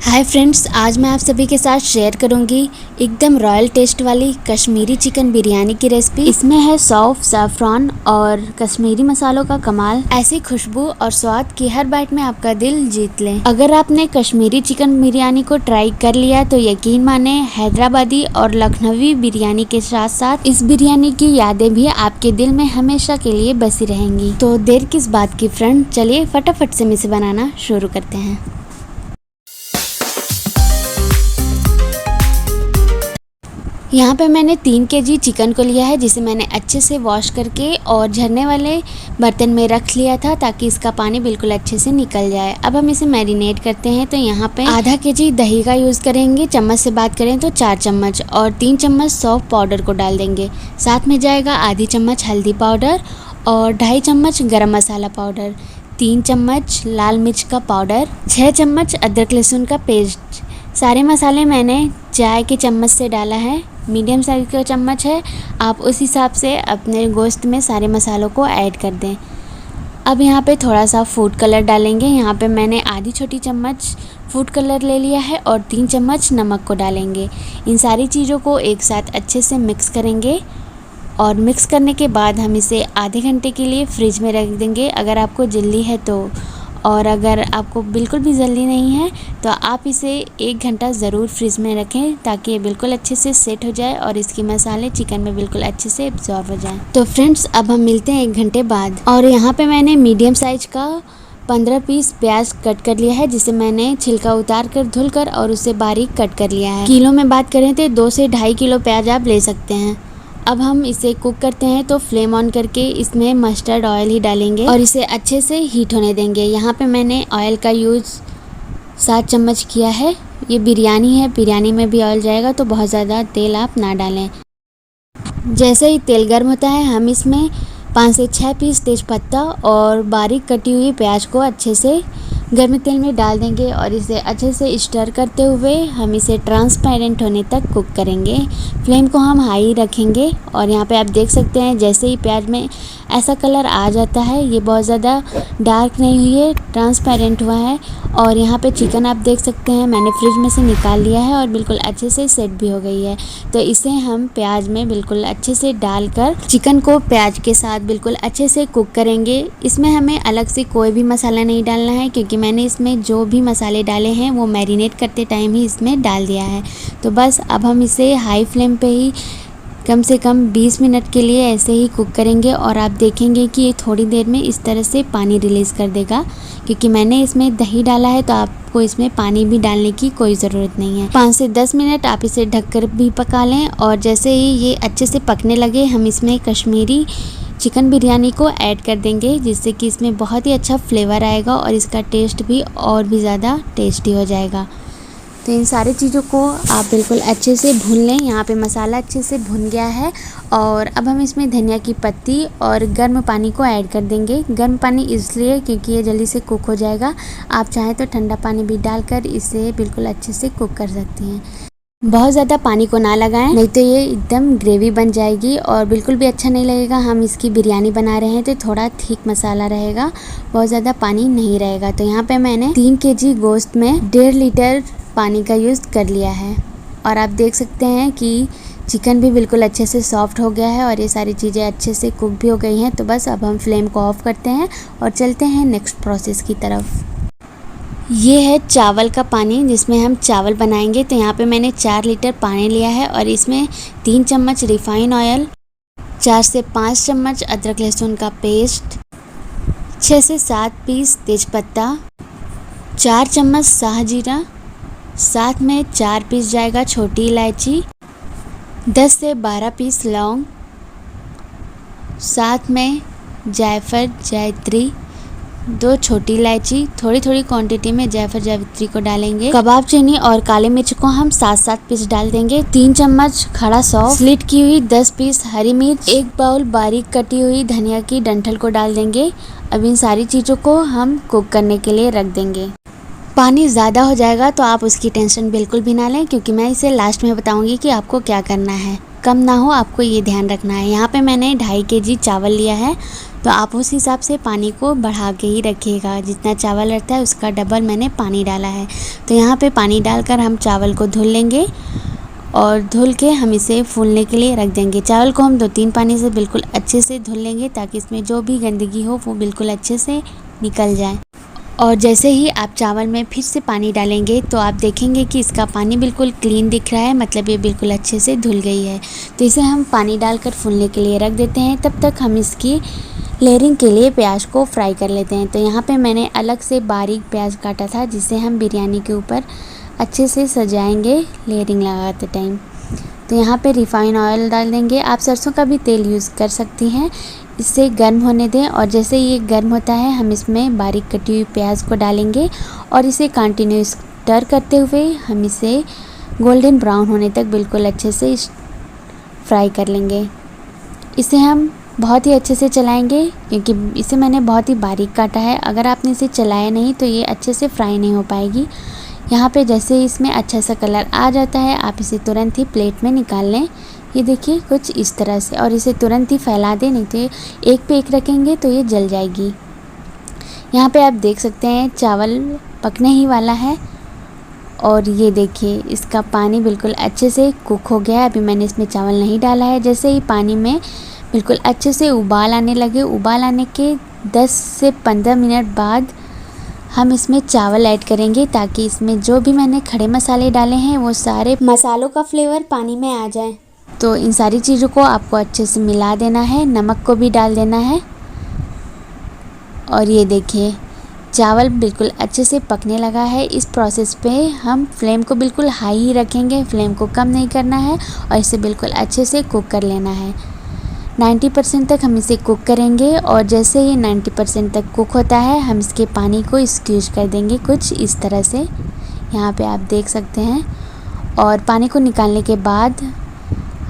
Hi friends, आज मैं आप सभी के साथ शेयर करूंगी एकदम रॉयल टेस्ट वाली कश्मीरी चिकन बिरयानी की रेसिपी। इसमें है सौंफ, ज़ाफ़रान और कश्मीरी मसालों का कमाल। ऐसी खुशबू और स्वाद की हर बाइट में आपका दिल जीत ले। अगर आपने कश्मीरी चिकन बिरयानी को ट्राई कर लिया तो यकीन माने हैदराबादी और लखनवी बिरयानी के साथ साथ इस बिरयानी की यादें भी आपके दिल में हमेशा के लिए बसी रहेंगी। तो देर किस बात की फ्रेंड, चलिए फटाफट से इसे बनाना शुरू करते हैं। यहाँ पे मैंने 3 केजी चिकन को लिया है, जिसे मैंने अच्छे से वॉश करके और झरने वाले बर्तन में रख लिया था ताकि इसका पानी बिल्कुल अच्छे से निकल जाए। अब हम इसे मैरिनेट करते हैं। तो यहाँ पे आधा केजी दही का यूज़ करेंगे। चम्मच से बात करें तो 4 चम्मच और 3 चम्मच सौंफ पाउडर को डाल देंगे। साथ में जाएगा आधी चम्मच हल्दी पाउडर और 2.5 चम्मच गरम मसाला पाउडर, 3 चम्मच लाल मिर्च का पाउडर, 6 चम्मच अदरक लहसुन का पेस्ट। सारे मसाले मैंने चाय के चम्मच से डाला है। मीडियम साइज़ का चम्मच है, आप उस हिसाब से अपने गोश्त में सारे मसालों को ऐड कर दें। अब यहाँ पे थोड़ा सा फूड कलर डालेंगे। यहाँ पे मैंने आधी छोटी चम्मच फूड कलर ले लिया है और 3 चम्मच नमक को डालेंगे। इन सारी चीज़ों को एक साथ अच्छे से मिक्स करेंगे और मिक्स करने के बाद हम इसे आधे घंटे के लिए फ्रिज में रख देंगे अगर आपको जल्दी है तो। और अगर आपको बिल्कुल भी जल्दी नहीं है तो आप इसे 1 घंटा ज़रूर फ्रिज में रखें ताकि ये बिल्कुल अच्छे से सेट हो जाए और इसके मसाले चिकन में बिल्कुल अच्छे से एब्जॉर्ब हो जाएं। तो फ्रेंड्स, अब हम मिलते हैं 1 घंटे बाद। और यहाँ पे मैंने मीडियम साइज का 15 पीस प्याज कट कर लिया है, जिसे मैंने छिलका उतार कर धुल कर और उसे बारीक कट कर लिया है। किलो में बात करें तो 2 से 2.5 किलो प्याज आप ले सकते हैं। अब हम इसे कुक करते हैं तो फ्लेम ऑन करके इसमें मस्टर्ड ऑयल ही डालेंगे और इसे अच्छे से हीट होने देंगे। यहाँ पे मैंने ऑयल का यूज़ 7 चम्मच किया है। ये बिरयानी है, बिरयानी में भी ऑयल जाएगा तो बहुत ज़्यादा तेल आप ना डालें। जैसे ही तेल गर्म होता है हम इसमें 5 से 6 पीस तेज़पत्ता और बारीक कटी हुई प्याज को अच्छे से गर्म तेल में डाल देंगे और इसे अच्छे से स्टर करते हुए हम इसे ट्रांसपेरेंट होने तक कुक करेंगे। फ्लेम को हम हाई रखेंगे और यहाँ पे आप देख सकते हैं जैसे ही प्याज में ऐसा कलर आ जाता है, ये बहुत ज़्यादा डार्क नहीं हुई है, ट्रांसपेरेंट हुआ है। और यहाँ पे चिकन आप देख सकते हैं मैंने फ्रिज में से निकाल लिया है और बिल्कुल अच्छे से सेट भी हो गई है। तो इसे हम प्याज में बिल्कुल अच्छे से डालकर चिकन को प्याज के साथ बिल्कुल अच्छे से कुक करेंगे। इसमें हमें अलग से कोई भी मसाला नहीं डालना है क्योंकि मैंने इसमें जो भी मसाले डाले हैं वो मैरिनेट करते टाइम ही इसमें डाल दिया है। तो बस अब हम इसे हाई फ्लेम पे ही कम से कम 20 मिनट के लिए ऐसे ही कुक करेंगे और आप देखेंगे कि ये थोड़ी देर में इस तरह से पानी रिलीज़ कर देगा। क्योंकि मैंने इसमें दही डाला है तो आपको इसमें पानी भी डालने की कोई ज़रूरत नहीं है। 5 से 10 मिनट आप इसे ढककर भी पका लें और जैसे ही ये अच्छे से पकने लगे हम इसमें कश्मीरी चिकन बिरयानी को ऐड कर देंगे, जिससे कि इसमें बहुत ही अच्छा फ्लेवर आएगा और इसका टेस्ट भी और भी ज़्यादा टेस्टी हो जाएगा। तो इन सारी चीज़ों को आप बिल्कुल अच्छे से भून लें। यहाँ पे मसाला अच्छे से भुन गया है और अब हम इसमें धनिया की पत्ती और गर्म पानी को ऐड कर देंगे। गर्म पानी इसलिए क्योंकि ये जल्दी से कुक हो जाएगा। आप चाहें तो ठंडा पानी भी डालकर इसे बिल्कुल अच्छे से कुक कर सकती हैं। बहुत ज़्यादा पानी को ना लगाएं, नहीं तो ये एकदम ग्रेवी बन जाएगी और बिल्कुल भी अच्छा नहीं लगेगा। हम इसकी बिरयानी बना रहे हैं तो थोड़ा थिक मसाला रहेगा, बहुत ज़्यादा पानी नहीं रहेगा। तो यहाँ पे मैंने 3 केजी गोश्त में 1.5 लीटर पानी का यूज़ कर लिया है और आप देख सकते हैं कि चिकन भी बिल्कुल अच्छे से सॉफ्ट हो गया है और ये सारी चीज़ें अच्छे से कुक भी हो गई हैं। तो बस अब हम फ्लेम को ऑफ करते हैं और चलते हैं नेक्स्ट प्रोसेस की तरफ। ये है चावल का पानी जिसमें हम चावल बनाएंगे। तो यहाँ पे मैंने 4 लीटर पानी लिया है और इसमें 3 चम्मच रिफाइन ऑयल, 4 से 5 चम्मच अदरक लहसुन का पेस्ट, 6 से 7 पीस तेज़पत्ता, 4 चम्मच साह जीरा, साथ में 4 पीस जाएगा छोटी इलायची, 10 से 12 पीस लौंग, साथ में जायफल जावित्री, 2 छोटी इलायची, थोड़ी थोड़ी क्वांटिटी में जायफल जावित्री को डालेंगे। कबाब चीनी और काले मिर्च को हम 7-7 पीस डाल देंगे। 3 चम्मच खड़ा सौंफ, स्लिट की हुई 10 पीस हरी मिर्च, 1 बाउल बारीक कटी हुई धनिया की डंठल को डाल देंगे। अब इन सारी चीज़ों को हम कुक करने के लिए रख देंगे। पानी ज़्यादा हो जाएगा तो आप उसकी टेंशन बिल्कुल भी ना लें क्योंकि मैं इसे लास्ट में बताऊंगी कि आपको क्या करना है। कम ना हो, आपको ये ध्यान रखना है। यहाँ पे मैंने 2.5 केजी चावल लिया है तो आप उस हिसाब से पानी को बढ़ा के ही रखिएगा। जितना चावल रहता है उसका डबल मैंने पानी डाला है। तो यहाँ पे पानी डालकर हम चावल को धुल लेंगे और धुल के हम इसे फूलने के लिए रख देंगे। चावल को हम 2-3 पानी से बिल्कुल अच्छे से धुल लेंगे ताकि इसमें जो भी गंदगी हो वो बिल्कुल अच्छे से निकल जाए। और जैसे ही आप चावल में फिर से पानी डालेंगे तो आप देखेंगे कि इसका पानी बिल्कुल क्लीन दिख रहा है, मतलब ये बिल्कुल अच्छे से धुल गई है। तो इसे हम पानी डालकर फूलने के लिए रख देते हैं। तब तक हम इसकी लेयरिंग के लिए प्याज को फ्राई कर लेते हैं। तो यहाँ पे मैंने अलग से बारीक प्याज काटा था जिसे हम बिरयानी के ऊपर अच्छे से सजाएंगे लेयरिंग लगाते टाइम। तो यहाँ पे रिफ़ाइन ऑयल डाल देंगे। आप सरसों का भी तेल यूज़ कर सकती हैं। इसे गर्म होने दें और जैसे ये गर्म होता है हम इसमें बारीक कटी हुई प्याज को डालेंगे और इसे कंटिन्यू स्टर करते हुए हम इसे गोल्डन ब्राउन होने तक बिल्कुल अच्छे से फ्राई कर लेंगे। इसे हम बहुत ही अच्छे से चलाएंगे क्योंकि इसे मैंने बहुत ही बारीक काटा है। अगर आपने इसे चलाया नहीं तो ये अच्छे से फ्राई नहीं हो पाएगी। यहाँ पे जैसे ही इसमें अच्छा सा कलर आ जाता है आप इसे तुरंत ही प्लेट में निकाल लें। ये देखिए कुछ इस तरह से, और इसे तुरंत ही फैला दें, नहीं तो एक पे एक रखेंगे तो ये जल जाएगी। यहाँ पे आप देख सकते हैं चावल पकने ही वाला है और ये देखिए इसका पानी बिल्कुल अच्छे से कुक हो गया है। अभी मैंने इसमें चावल नहीं डाला है। जैसे ही पानी में बिल्कुल अच्छे से उबाल आने लगे, उबाल आने के 10 से 15 मिनट बाद हम इसमें चावल ऐड करेंगे ताकि इसमें जो भी मैंने खड़े मसाले डाले हैं वो सारे मसालों का फ्लेवर पानी में आ जाए। तो इन सारी चीज़ों को आपको अच्छे से मिला देना है, नमक को भी डाल देना है। और ये देखिए चावल बिल्कुल अच्छे से पकने लगा है। इस प्रोसेस पे हम फ्लेम को बिल्कुल हाई ही रखेंगे, फ्लेम को कम नहीं करना है और इसे बिल्कुल अच्छे से कुक कर लेना है। 90% तक हम इसे कुक करेंगे और जैसे ही 90% तक कुक होता है हम इसके पानी को स्क्वीज कर देंगे कुछ इस तरह से। यहाँ पे आप देख सकते हैं। और पानी को निकालने के बाद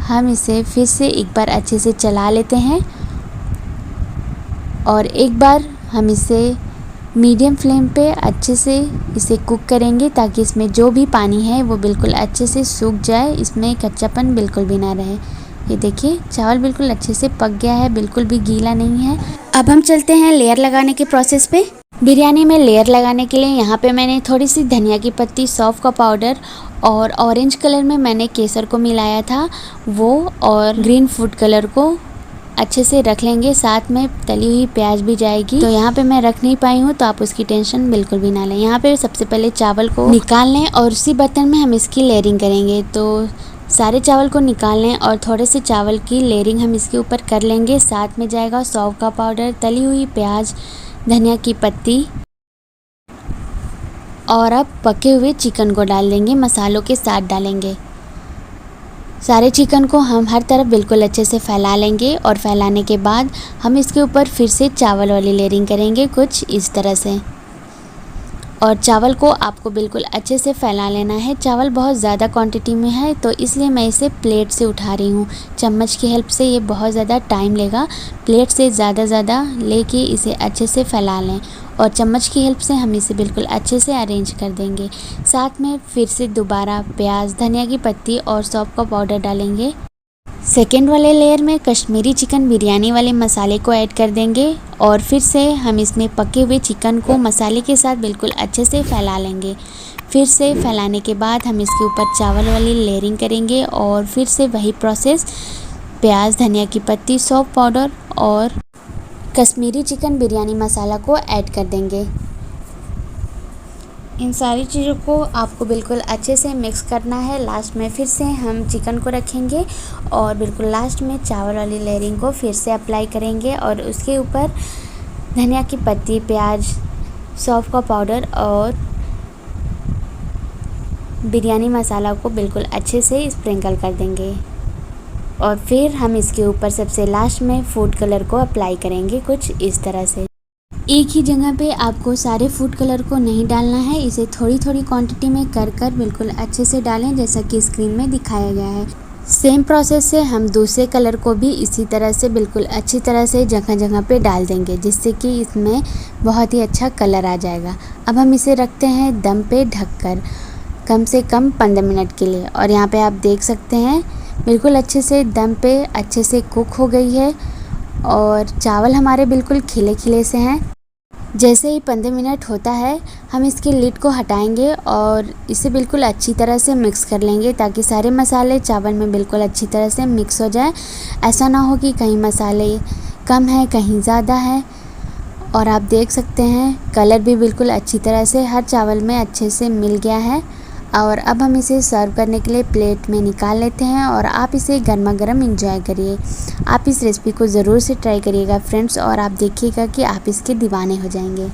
हम इसे फिर से एक बार अच्छे से चला लेते हैं और एक बार हम इसे मीडियम फ्लेम पे अच्छे से इसे कुक करेंगे ताकि इसमें जो भी पानी है वो बिल्कुल अच्छे से सूख जाए, इसमें कच्चापन बिल्कुल भी ना रहे। ये देखिए चावल बिल्कुल अच्छे से पक गया है, बिल्कुल भी गीला नहीं है। अब हम चलते हैं लेयर लगाने के प्रोसेस पे। बिरयानी में लेयर लगाने के लिए यहाँ पे मैंने थोड़ी सी धनिया की पत्ती, सौंफ का पाउडर और ऑरेंज कलर में मैंने केसर को मिलाया था वो, और ग्रीन फूड कलर को अच्छे से रख लेंगे। साथ में तली हुई प्याज भी जाएगी। तो यहाँ पे मैं रख नहीं पाई हूँ तो आप उसकी टेंशन बिल्कुल भी ना लें। यहाँ पे सबसे पहले चावल को निकाल लें और उसी बर्तन में हम इसकी लेयरिंग करेंगे। तो सारे चावल को निकाल लें और थोड़े से चावल की लेयरिंग हम इसके ऊपर कर लेंगे। साथ में जाएगा सौंफ का पाउडर, तली हुई प्याज, धनिया की पत्ती और अब पके हुए चिकन को डाल देंगे, मसालों के साथ डालेंगे। सारे चिकन को हम हर तरफ बिल्कुल अच्छे से फैला लेंगे और फैलाने के बाद हम इसके ऊपर फिर से चावल वाली लेयरिंग करेंगे कुछ इस तरह से। और चावल को आपको बिल्कुल अच्छे से फैला लेना है। चावल बहुत ज़्यादा क्वांटिटी में है तो इसलिए मैं इसे प्लेट से उठा रही हूँ। चम्मच की हेल्प से ये बहुत ज़्यादा टाइम लेगा। प्लेट से ज़्यादा लेके इसे अच्छे से फैला लें और चम्मच की हेल्प से हम इसे बिल्कुल अच्छे से अरेंज कर देंगे। साथ में फिर से दोबारा प्याज, धनिया की पत्ती और सौंफ का पाउडर डालेंगे। सेकेंड वाले लेयर में कश्मीरी चिकन बिरयानी वाले मसाले को ऐड कर देंगे और फिर से हम इसमें पके हुए चिकन को मसाले के साथ बिल्कुल अच्छे से फैला लेंगे। फिर से फैलाने के बाद हम इसके ऊपर चावल वाली लेयरिंग करेंगे और फिर से वही प्रोसेस, प्याज, धनिया की पत्ती, सौंफ पाउडर और कश्मीरी चिकन बिरयानी मसाला को ऐड कर देंगे। इन सारी चीज़ों को आपको बिल्कुल अच्छे से मिक्स करना है। लास्ट में फिर से हम चिकन को रखेंगे और बिल्कुल लास्ट में चावल वाली लेयरिंग को फिर से अप्लाई करेंगे और उसके ऊपर धनिया की पत्ती, प्याज, सौंफ का पाउडर और बिरयानी मसाला को बिल्कुल अच्छे से स्प्रिंकल कर देंगे। और फिर हम इसके ऊपर सबसे लास्ट में फूड कलर को अप्लाई करेंगे कुछ इस तरह से। एक ही जगह पे आपको सारे फूड कलर को नहीं डालना है, इसे थोड़ी थोड़ी क्वांटिटी में कर बिल्कुल अच्छे से डालें जैसा कि स्क्रीन में दिखाया गया है। सेम प्रोसेस से हम दूसरे कलर को भी इसी तरह से बिल्कुल अच्छी तरह से जगह जगह पे डाल देंगे जिससे कि इसमें बहुत ही अच्छा कलर आ जाएगा। अब हम इसे रखते हैं दम पे ढककर कम से कम 15 मिनट के लिए। और यहाँ पे आप देख सकते हैं बिल्कुल अच्छे से दम पे अच्छे से कुक हो गई है और चावल हमारे बिल्कुल खिले खिले से हैं। जैसे ही 15 मिनट होता है हम इसके लिड को हटाएंगे और इसे बिल्कुल अच्छी तरह से मिक्स कर लेंगे ताकि सारे मसाले चावल में बिल्कुल अच्छी तरह से मिक्स हो जाए। ऐसा ना हो कि कहीं मसाले कम है कहीं ज़्यादा है। और आप देख सकते हैं कलर भी बिल्कुल अच्छी तरह से हर चावल में अच्छे से मिल गया है। और अब हम इसे सर्व करने के लिए प्लेट में निकाल लेते हैं और आप इसे गर्मा गर्म एंजॉय करिए। आप इस रेसिपी को ज़रूर से ट्राई करिएगा फ्रेंड्स, और आप देखिएगा कि आप इसके दीवाने हो जाएंगे।